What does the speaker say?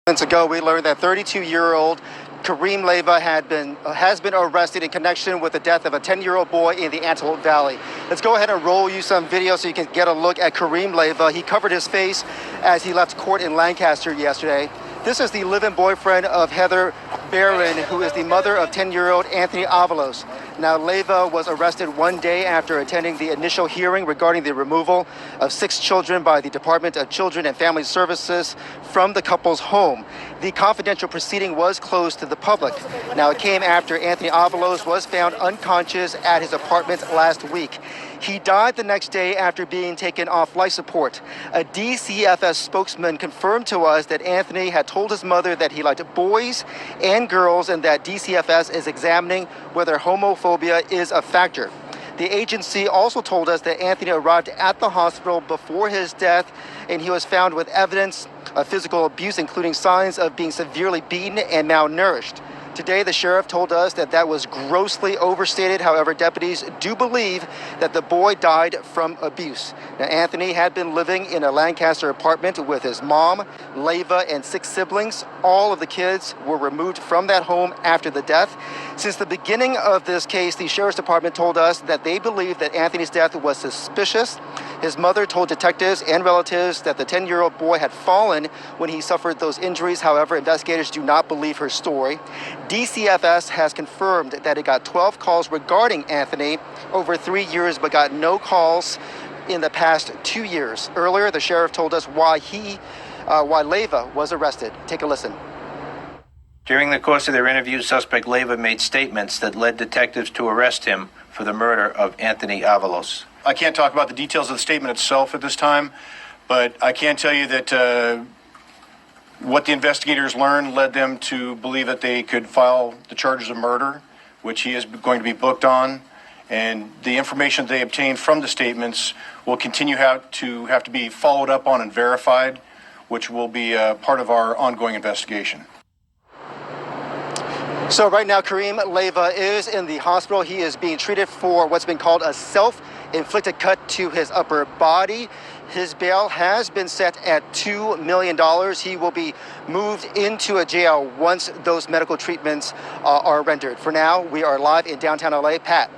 Months ago, we learned that 32-year-old Kareem Leyva has been arrested in connection with the death of a 10-year-old boy in the Antelope Valley. Let's go ahead and roll you some video so you can get a look at Kareem Leyva. He covered his face as he left court in Lancaster yesterday. This is the live-in boyfriend of Heather Barron, who is the mother of 10-year-old Anthony Avalos. Now, Leyva was arrested one day after attending the initial hearing regarding the removal of 6 children by the Department of Children and Family Services from the couple's home. The confidential proceeding was closed to the public. Now, it came after Anthony Avalos was found unconscious at his apartment last week. He died the next day after being taken off life support. A DCFS spokesman confirmed to us that Anthony had told his mother that he liked boys and girls and that DCFS is examining whether homophobia is a factor. The agency also told us that Anthony arrived at the hospital before his death, and he was found with evidence of physical abuse, including signs of being severely beaten and malnourished. Today, the sheriff told us that was grossly overstated. However, deputies do believe that the boy died from abuse. Now, Anthony had been living in a Lancaster apartment with his mom, Leyva, and 6 siblings. All of the kids were removed from that home after the death. Since the beginning of this case, the sheriff's department told us that they believe that Anthony's death was suspicious. His mother told detectives and relatives that the 10-year-old boy had fallen when he suffered those injuries. However, investigators do not believe her story. DCFS has confirmed that it got 12 calls regarding Anthony over 3 years, but got no calls in the past 2 years. Earlier, the sheriff told us why Leyva was arrested. Take a listen. During the course of their interview, suspect Leyva made statements that led detectives to arrest him for the murder of Anthony Avalos. I can't talk about the details of the statement itself at this time, but I can tell you that what the investigators learned led them to believe that they could file the charges of murder, which he is going to be booked on. And the information they obtained from the statements will continue to have to be followed up on and verified, which will be part of our ongoing investigation. So right now, Kareem Leyva is in the hospital. He is being treated for what's been called a self-inflicted cut to his upper body. His bail has been set at $2 million. He will be moved into a jail once those medical treatments are rendered. For now, we are live in downtown LA. Pat.